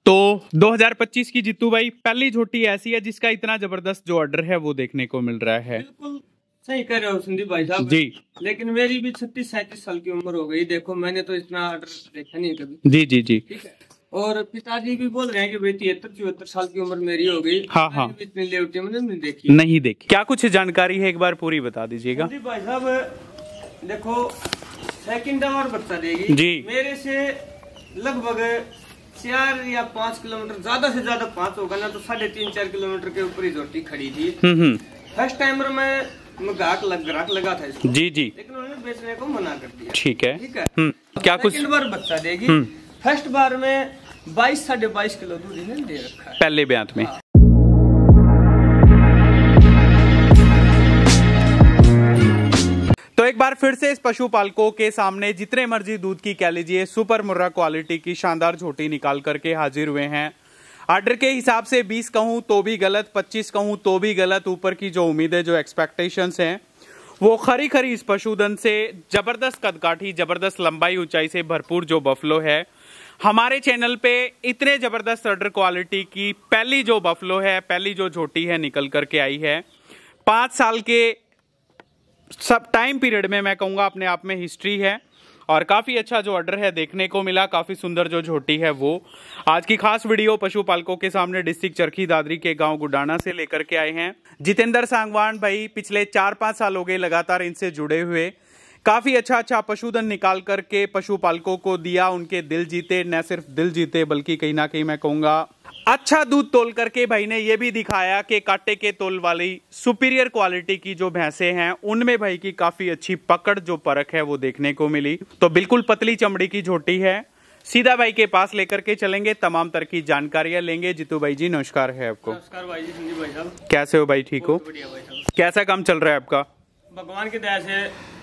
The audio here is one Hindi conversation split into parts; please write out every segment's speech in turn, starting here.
तो 2025 की जित्तू भाई पहली झोटी ऐसी है जिसका इतना जबरदस्त जो ऑर्डर है वो देखने को मिल रहा है। बिल्कुल सही कह रहे हो संदीप भाई साहब जी। लेकिन मेरी भी 36-37 साल की उम्र हो गई। देखो मैंने तो इतना ऑर्डर देखा नहीं कभी। जी जी जी। ठीक है। और पिताजी भी बोल रहे हैं कि भाई 73-74 साल की उम्र मेरी हो गई। हाँ हाँ। इतनी लेवटी मैंने नहीं देखी। क्या कुछ जानकारी है एक बार पूरी बता दीजिएगा। संदीप भाई साहब देखो सेकंड और बच्चा देगी जी। मेरे से लगभग 4 या 5 किलोमीटर, ज्यादा से ज्यादा 5 होगा ना तो 3.5-4 किलोमीटर के ऊपर ही झोटी खड़ी थी। फर्स्ट टाइमर में ग्राहक लगा था इसको। जी जी। लेकिन उन्होंने बेचने को मना कर दिया। ठीक है। क्या कुछ सेकंड बार बच्चा देगी। फर्स्ट बार में 22-22.5 किलो दूध इन्हें दे रखा है पहले ब्यात में। तो एक बार फिर से इस पशुपालकों के सामने जितने मर्जी दूध की कह लीजिए सुपर मुर्रा क्वालिटी की शानदार झोटी निकाल करके हाजिर हुए हैं। ऑर्डर के हिसाब से 20 कहूं तो भी गलत, 25 कहूं तो भी गलत। ऊपर की जो उम्मीदें जो एक्सपेक्टेशंस हैं वो खरी खरी इस पशुधन से जबरदस्त कदकाठी, जबरदस्त लंबाई ऊंचाई से भरपूर जो बफलो है हमारे चैनल पे इतने जबरदस्त ऑर्डर क्वालिटी की पहली जो बफलो है, पहली जो झोटी है निकल करके आई है। 5 साल के सब टाइम पीरियड में मैं कहूंगा अपने आप में हिस्ट्री है और काफी अच्छा जो ऑर्डर है देखने को मिला। काफी सुंदर जो झोटी है वो आज की खास वीडियो पशुपालकों के सामने डिस्ट्रिक्ट चरखी दादरी के गांव गुडाना से लेकर के आए हैं। जितेंद्र सांगवान भाई पिछले 4-5 साल हो गए लगातार इनसे जुड़े हुए, काफी अच्छा पशुधन निकाल करके पशुपालकों को दिया, उनके दिल जीते। न सिर्फ दिल जीते बल्कि कहीं ना कहीं मैं कहूंगा अच्छा दूध तोल करके भाई ने ये भी दिखाया कि कांटे के तोल वाली सुपीरियर क्वालिटी की जो भैंसे हैं उनमें भाई की काफी अच्छी पकड़ जो परख है वो देखने को मिली। तो बिल्कुल पतली चमड़ी की झोटी है। सीधा भाई के पास लेकर के चलेंगे, तमाम तरह की जानकारियां लेंगे। जितू भाई जी नमस्कार है आपको। नमस्कार भाई जी, संजीव भाई साहब कैसे हो भाई? ठीक हो? कैसा काम चल रहा है आपका? भगवान की दया से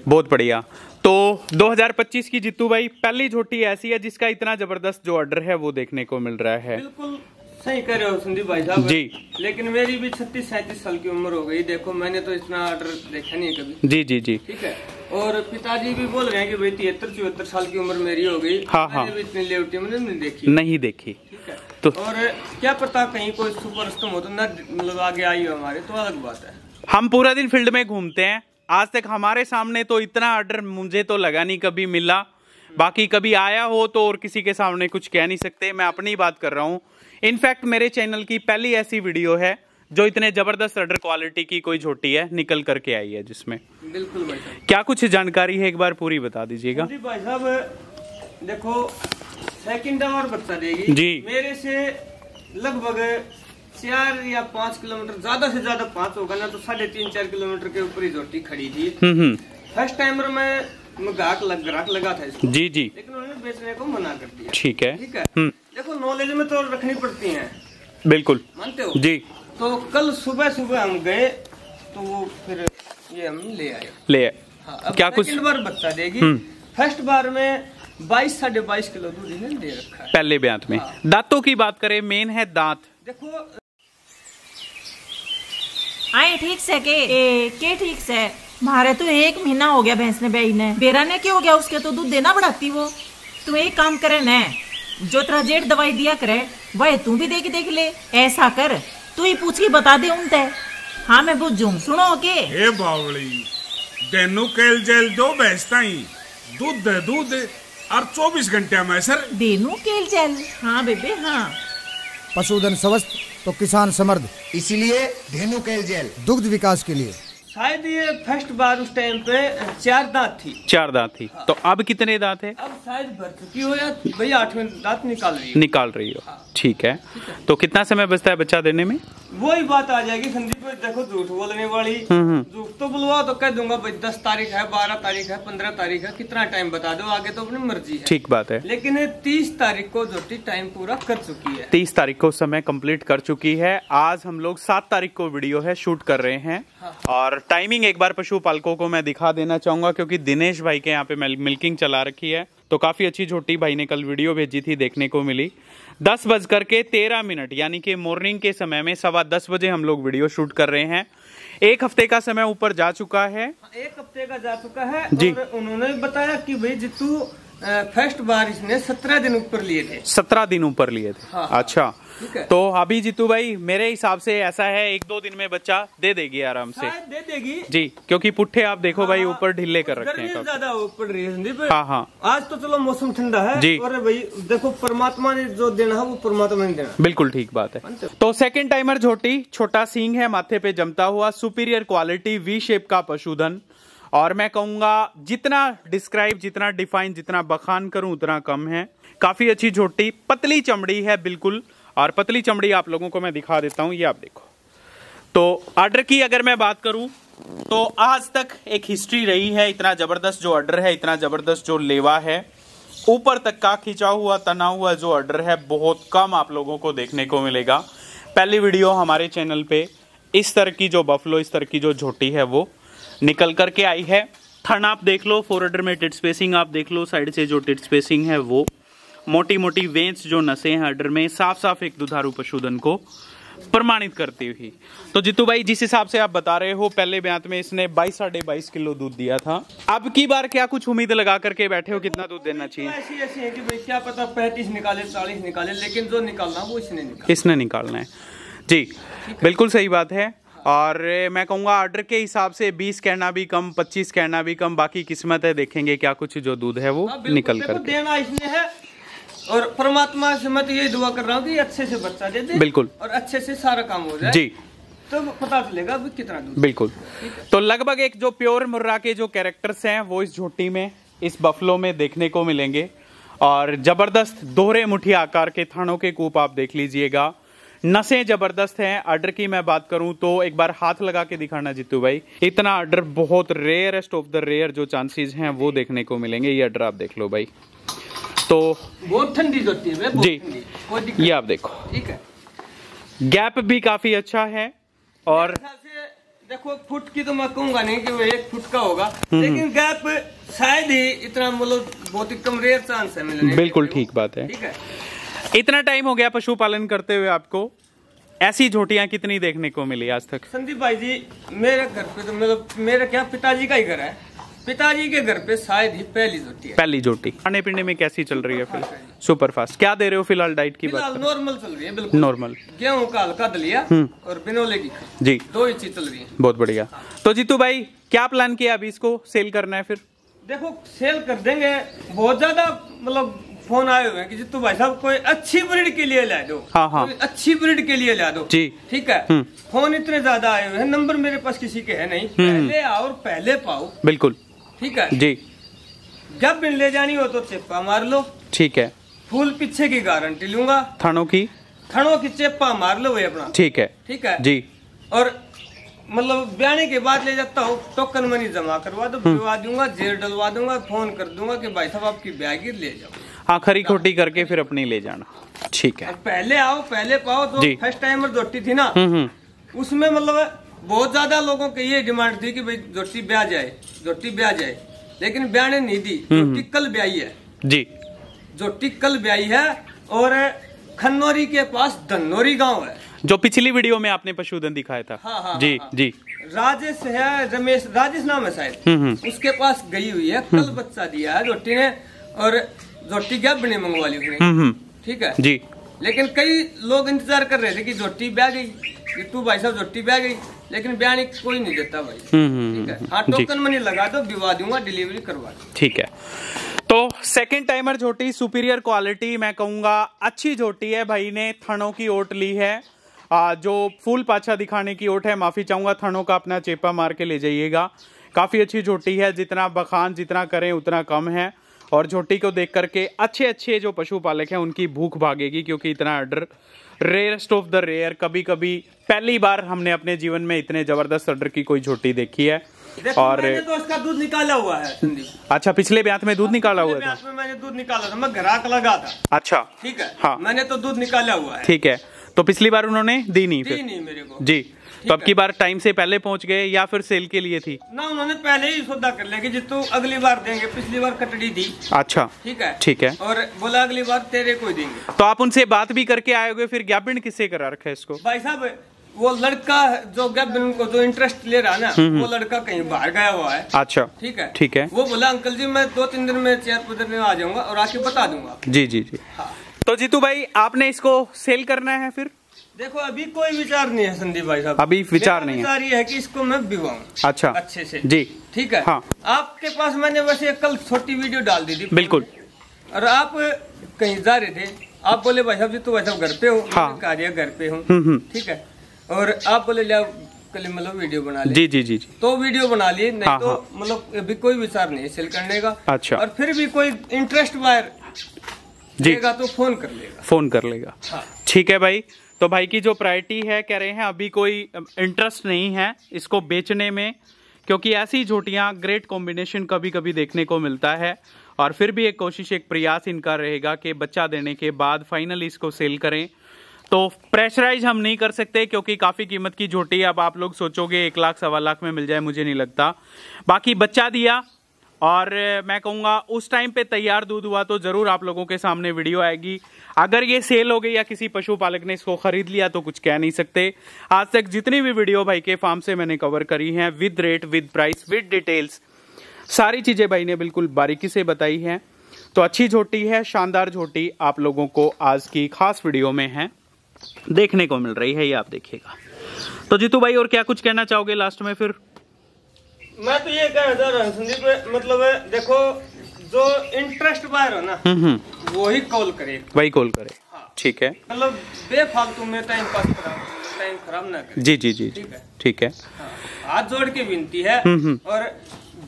बहुत बढ़िया। तो 2025 की जित्तू भाई पहली झोटी ऐसी है जिसका इतना जबरदस्त जो ऑर्डर है वो देखने को मिल रहा है। बिल्कुल सही कह रहे हो संदीप भाई साहब जी। लेकिन मेरी भी 36-37 साल की उम्र हो गई। देखो मैंने तो इतना ऑर्डर देखा नहीं कभी। जी जी जी। ठीक है। और पिताजी भी बोल रहे हैं कि भाई 73-74 साल की उम्र मेरी हो गई। हाँ हाँ। मैंने भी इतनी लेवटी मैंने नहीं देखी। ठीक है। तो और क्या पता कहीं कोई सुपर स्टम हो तो ना मतलब आगे आई हो हमारे तो अलग बात है। हम पूरा दिन फील्ड में घूमते हैं, आज तक हमारे सामने तो इतना ऑर्डर मुझे तो लगा नहीं कभी मिला। बाकी कभी आया हो तो और किसी के सामने कुछ कह नहीं सकते, मैं अपनी बात कर रहा हूँ। इनफैक्ट मेरे चैनल की पहली ऐसी वीडियो है जो इतने जबरदस्त ऑर्डर क्वालिटी की कोई झोटी है निकल करके आई है जिसमें। बिल्कुल भाई साहब। क्या कुछ जानकारी है एक बार पूरी बता दीजिएगा। भाई साहब देखो सेकंड और बच्चा देगी जी मेरे से लगभग 4 या 5 किलोमीटर, ज्यादा से ज्यादा 5 होगा ना तो 3.5-4 किलोमीटर के ऊपर ही झोटी खड़ी थी। फर्स्ट टाइमर में ग्राहक लगा था इसको। जी जी। लेकिन उन्होंने बेचने को मना कर दिया। ठीक है। ठीक है। देखो नॉलेज में तो रखनी पड़ती है। बिल्कुल मानते हो जी। तो कल सुबह हम गए तो वो फिर ये हम ले आए। हाँ, क्या कुछ बार बच्चा देगी। फर्स्ट बार में 22-22.5 किलो दूध इन्हें दे रखा है पहले ब्यात में। हाँ। दांतों की बात करें, मेन है दांत। देखो आए ठीक से के ठीक से मारे तो 1 महीना हो गया भैंस ने बेई ने बेरा ने क्या हो गया उसके तो दूध देना बढ़ाती वो। तू एक काम करे न जो तेरा जेठ दवाई दिया करे वह तू भी देख ले। ऐसा कर तू ही पूछ के बता दे उनते। हाँ मैं बुझूं सुनो के ए बावली देनु केल जेल दो भैंसता ही दूध और 24 घंटे में सर देनु केल जेल। हाँ बेबे हाँ। पशुधन स्वस्थ तो किसान समृद्ध, इसीलिए धेनु केल जेल दुग्ध विकास के लिए। शायद ये फर्स्ट बार उस टाइम पे 4 दांत थी। 4 दांत थी। हाँ। तो अब कितने दांत है? अब शायद भर चुकी हो या भैया 8वें दांत निकाल रही हो। हाँ। ठीक है। तो कितना समय बचता है बच्चा देने में? वही बात आ जाएगी संदीप। देखो झूठ बोलने वाली झूठ तो बुलवा तो कह दूंगा भाई 10 तारीख है, 12 तारीख है, 15 तारीख है, कितना टाइम बता दो आगे तो अपनी मर्जी है। ठीक बात है। लेकिन 30 तारीख को झोटी टाइम पूरा कर चुकी है। 30 तारीख को समय कंप्लीट कर चुकी है। आज हम लोग 7 तारीख को वीडियो है शूट कर रहे हैं। हाँ। और टाइमिंग एक बार पशुपालकों को मैं दिखा देना चाहूंगा क्योंकि दिनेश भाई के यहाँ पे मिल्किंग चला रखी है तो काफी अच्छी झोटी भाई ने कल वीडियो भेजी थी देखने को मिली। 10:13 यानी कि मॉर्निंग के समय में 10:15 बजे हम लोग वीडियो शूट कर रहे हैं। 1 हफ्ते का समय ऊपर जा चुका है। 1 हफ्ते का जा चुका है जी। और उन्होंने बताया कि भाई जितू फर्स्ट बार इसने 17 दिन ऊपर लिए थे। 17 दिन ऊपर लिए थे। हाँ, अच्छा, ठीक है। तो अभी जीतू भाई मेरे हिसाब से ऐसा है 1-2 दिन में बच्चा दे देगी आराम से। दे देगी जी, क्योंकि पुट्ठे आप देखो भाई हाँ, ऊपर ढीले कर रखे हैं। ज्यादा ऊपर रही है संदीप। हाँ हाँ, आज तो चलो मौसम ठंडा है जी। और भाई देखो परमात्मा ने जो देना है वो परमात्मा ने देना। बिल्कुल ठीक बात है। तो सेकंड टाइमर झोटी, छोटा सींग है, माथे पे जमता हुआ, सुपीरियर क्वालिटी, वी शेप का पशुधन, और मैं कहूंगा जितना डिस्क्राइब, जितना डिफाइन, जितना बखान करूं उतना कम है। काफी अच्छी झोटी, पतली चमड़ी है बिल्कुल, और पतली चमड़ी आप लोगों को मैं दिखा देता हूं, ये आप देखो। तो ऑर्डर की अगर मैं बात करूं तो आज तक एक हिस्ट्री रही है, इतना जबरदस्त जो ऑर्डर है, इतना जबरदस्त जो लेवा है, ऊपर तक का खिंचा हुआ तना हुआ जो ऑर्डर है, बहुत कम आप लोगों को देखने को मिलेगा। पहली वीडियो हमारे चैनल पे इस तरह की जो बफलो, इस तरह की जो झोटी है वो निकल करके आई है। थन आप देख लो, फोरहेड में टिट स्पेसिंग आप देख लो, साइड से जो टिट स्पेसिंग है वो, मोटी मोटी वेंस जो नसें हैं ऑर्डर में, साफ साफ एक दुधारू पशुधन को प्रमाणित करती हुई। तो जीतू भाई जिस हिसाब से आप बता रहे हो, पहले ब्यात में इसने 22-22.5 किलो दूध दिया था। अब की बार क्या कुछ उम्मीद लगा करके बैठे हो, कितना दूध देना चाहिए? ऐसी है कि भाई क्या पता 35 निकाले, 40 निकाले, लेकिन जो निकालना वो इसने निकालना है। जी, बिल्कुल सही बात है। और मैं कहूँगा ऑर्डर के हिसाब से 20 कहना भी कम, 25 कहना भी कम, बाकी किस्मत है, देखेंगे क्या कुछ जो दूध है वो निकल कर देना इसने है। और परमात्मा से मैं तो यही दुआ कर रहा हूँ कि अच्छे से बच्चा दे दे, बिल्कुल, और अच्छे से सारा काम हो जाए, जी, तो पता चलेगा अभी कितना दूध। बिल्कुल। तो लगभग एक जो प्योर मुर्रा के जो कैरेक्टर्स हैं वो इस झोटी में, इस बफलो में देखने को मिलेंगे। और जबरदस्त दोहरे मुट्ठी आकार के थानों के कूप आप देख लीजिएगा, नसें जबरदस्त हैं। ऑर्डर की मैं बात करूं तो एक बार हाथ लगा के दिखाना जीतू भाई, इतना ऑर्डर बहुत रेयरेस्ट ऑफ द रेयर जो चांसेस हैं वो देखने को मिलेंगे। ये ऑर्डर आप देख लो भाई, तो बहुत ठंडी होती है जी, ये आप देखो, ठीक है। गैप भी काफी अच्छा है, और देखो फुट की तो मैं कहूंगा नहीं कि वो 1 फुट का होगा, लेकिन गैप शायद ही इतना, मतलब बहुत ही कम, रेयर चांस है मिलने। बिल्कुल ठीक बात है, ठीक है। इतना टाइम हो गया पशुपालन करते हुए, आपको ऐसी झोटियां कितनी देखने को मिली आज तक? संदीप भाई जी, मेरे घर पे तो मतलब मेरा क्या पिताजी का ही घर है, पिताजी के घर पे शायद ही पहली झोटी है। पहली झोटी। खाने पीने में कैसी चल रही है फिर? Super fast. क्या दे रहे हो फिलहाल डाइट की बात? नॉर्मल चल रही है, बिल्कुल नॉर्मल। गेहूं का हल्का दलिया और बिनोले की जी, 2 ही चीज चल रही है। बहुत बढ़िया। तो जीतू भाई क्या प्लान किया अभी, इसको सेल करना है फिर? देखो सेल कर देंगे, बहुत ज्यादा मतलब फोन आए हुए हैं कि जितू भाई साहब कोई अच्छी ब्रीड के लिए ला दो। हाँ हाँ, अच्छी ब्रीड के लिए ला दो जी, ठीक है। फोन इतने ज्यादा आए हुए हैं, नंबर मेरे पास किसी के है नहीं, पहले आओ और पहले पाओ, बिल्कुल, ठीक है जी। जब बिन ले जानी हो तो चेप्पा मार लो, ठीक है, फूल पीछे की गारंटी लूंगा, थानों की चेप्पा मार लो भाई अपना, ठीक है, ठीक है जी। और मतलब ब्याने के बाद ले जाता हूँ, टोकन मनी जमा करवा दो, भिजवा दूंगा, जेल डलवा दूंगा, फोन कर दूंगा कि भाई साहब आपकी ब्यागी ले जाओ। हाँ, खरी खोटी करके फिर अपनी ले जाना, ठीक है। पहले आओ पहले पाओ। तो फर्स्ट टाइमर जोटी थी ना, उसमें मतलब बहुत ज्यादा लोगों की ये डिमांड थी कि भाई जोटी ब्याह जाए, जोटी ब्याह जाए, लेकिन ब्याने नहीं दी। जोटी कल ब्याई है जी, जोटी कल ब्याई है, और खन्नौरी के पास धन्नौरी गांव है, जो पिछली वीडियो में आपने पशुधन दिखाया था। हाँ, जी हाँ, जी। राजेश है, रमेश, राजेश नाम है शायद, उसके पास गई हुई है, कल बच्चा दिया है जोटी ने, और जोटी क्या बने मंगवा ली उसने, ठीक है जी। लेकिन कई लोग इंतजार कर रहे थे कि जोटी ब्याह गई, तू भाई साहब जोटी ब्याह गई, लेकिन ब्याह कोई नहीं देता भाई, ठीक है। हाँ, टोकन मनी लगा दो, भिजवा दूंगा, डिलीवरी करवा दो, ठीक है। तो सेकंड टाइमर झोटी, सुपीरियर क्वालिटी, मैं कहूंगा अच्छी झोटी है। भाई ने थनों की ओट ली है, जो फूल पाछा दिखाने की ओट है, माफी चाहूंगा, थनों का अपना चेपा मार के ले जाइएगा। काफी अच्छी झोटी है, जितना बखान जितना करें उतना कम है। और झोटी को देख करके अच्छे अच्छे जो पशुपालक हैं उनकी भूख भागेगी, क्योंकि इतना order rarest of the rare, कभी कभी पहली बार हमने अपने जीवन में इतने जबरदस्त ऑर्डर की कोई झोटी देखी है। और मैंने तो उसका दूध निकाला हुआ है संदीप। अच्छा, पिछले ब्यात में दूध निकाला हुआ था? में मैंने दूध निकाला था, मैं घराक लगा था। अच्छा, ठीक है, हाँ, मैंने तो दूध निकाला हुआ है, ठीक है। तो पिछली बार उन्होंने दी नहीं फिर? दी नहीं मेरे को जी। तो अब की बार टाइम से पहले पहुंच गए या फिर सेल के लिए थी? ना, उन्होंने पहले ही सौदा कर लिया कि जितू अगली बार देंगे, पिछली बार कटड़ी थी। अच्छा, ठीक है, ठीक है। और बोला अगली बार तेरे को देंगे। तो आप उनसे बात भी करके आए होगे, फिर ज्ञापन किससे करा रखा है इसको? भाई साहब वो लड़का जो गैबन को जो इंटरेस्ट ले रहा है ना, वो लड़का कहीं बाहर गया हुआ है। अच्छा, ठीक है। वो बोला अंकल जी मैं 2-3 दिन में 4-5 दिन में आ जाऊंगा और आके बता दूंगा। जी जी जी। हाँ। तो जीतू भाई आपने इसको सेल करना है फिर? देखो अभी कोई विचार नहीं है संदीप भाई साहब, अभी विचार नहीं है। विचार ये है कि इसको मैं बिवाऊं। अच्छा, अच्छे से जी, ठीक है। हाँ। आपके पास मैंने वैसे कल छोटी वीडियो डाल दी थी। बिल्कुल। और आप कहीं जा रहे थे, आप बोले भाई साहब जी तो भाई साहब घर पे हो? हाँ। कार्य घर पे हूँ, ठीक है। और आप बोले ले कल मतलब वीडियो बना ले। जी जी जी जी। तो वीडियो बना लिए, नहीं हाँ, तो हाँ। मतलब अभी कोई विचार नहीं है सेल करने का। अच्छा। और फिर भी कोई इंटरेस्ट बायर देगा तो फोन कर लेगा। हाँ। ठीक है भाई। तो भाई की जो प्रायोरिटी है, कह रहे हैं अभी कोई इंटरेस्ट नहीं है इसको बेचने में, क्योंकि ऐसी झोटियां ग्रेट कॉम्बिनेशन कभी कभी देखने को मिलता है। और फिर भी एक कोशिश, एक प्रयास इनका रहेगा कि बच्चा देने के बाद फाइनली इसको सेल करें। तो प्रेशराइज हम नहीं कर सकते क्योंकि काफ़ी कीमत की झोटी, अब आप लोग सोचोगे 1 लाख 1.25 लाख में मिल जाए, मुझे नहीं लगता। बाकी बच्चा दिया और मैं कहूँगा उस टाइम पे तैयार दूध हुआ तो ज़रूर आप लोगों के सामने वीडियो आएगी। अगर ये सेल हो गई या किसी पशुपालक ने इसको खरीद लिया तो कुछ कह नहीं सकते। आज तक जितनी भी वीडियो भाई के फार्म से मैंने कवर करी हैं, with rate, with price, with details, सारी चीज़ें भाई ने बिल्कुल बारीकी से बताई हैं। तो अच्छी झोटी है, शानदार झोटी आप लोगों को आज की खास वीडियो में है देखने को मिल रही है, ये आप देखिएगा। तो जीतू भाई और क्या कुछ कहना चाहोगे लास्ट में? फिर मैं तो ये कहना चाह रहा हूँ संदीप, मतलब देखो जो इंटरेस्ट बायर हो ना, वो ही कॉल करे, वही कॉल करे। हाँ। ठीक है, मतलब बेफालतू में टाइम पास टाइम खराब ना करे। जी जी जी, ठीक है। हाँ। हाथ जोड़ के विनती है। और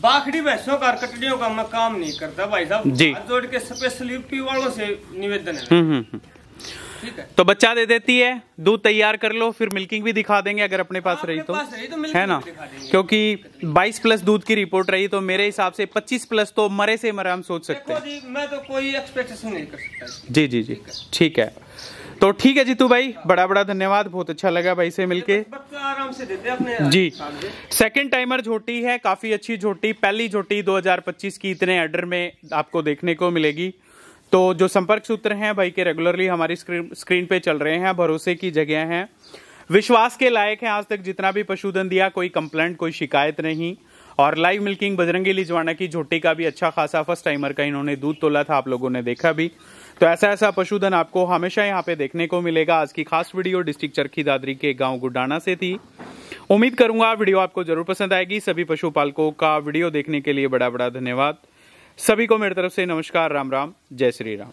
बाखड़ी भैंसों का कटड़ियों का मैं काम नहीं करता भाई साहब, हाथ जोड़ के स्पेशल यूपी वालों से निवेदन है। ठीक है। तो बच्चा दे देती है, दूध तैयार कर लो, फिर मिल्किंग भी दिखा देंगे अगर अपने पास रही तो है ना, क्योंकि 22+ दूध की रिपोर्ट रही तो मेरे हिसाब से 25+ तो मरे से मरे हम सोच सकते हैं। मैं तो कोई एक्सपेक्टेशन नहीं कर सकता। जी जी जी, ठीक है। तो ठीक है जीतू भाई, बड़ा बड़ा धन्यवाद, बहुत अच्छा लगा भाई से मिलके। आराम से देते अपने जी। सेकंड टाइमर झोटी है, काफी अच्छी झोटी, पहली झोटी 2025 की इतने ऑर्डर में आपको देखने को मिलेगी। तो जो संपर्क सूत्र हैं भाई के रेगुलरली हमारी स्क्रीन पे चल रहे हैं, भरोसे की जगह हैं, विश्वास के लायक हैं। आज तक जितना भी पशुधन दिया कोई कंप्लेंट, कोई शिकायत नहीं। और लाइव मिल्किंग बजरंगी लिजवाना की झोटी का भी अच्छा खासा फर्स्ट टाइमर का इन्होंने दूध तोला था, आप लोगों ने देखा भी। तो ऐसा पशुधन आपको हमेशा यहाँ पे देखने को मिलेगा। आज की खास वीडियो डिस्ट्रिक्ट चरखी दादरी के गांव गुडाना से थी। उम्मीद करूंगा वीडियो आपको जरूर पसंद आएगी। सभी पशुपालकों का वीडियो देखने के लिए बड़ा बड़ा धन्यवाद। सभी को मेरी तरफ से नमस्कार, राम राम, जय श्री राम।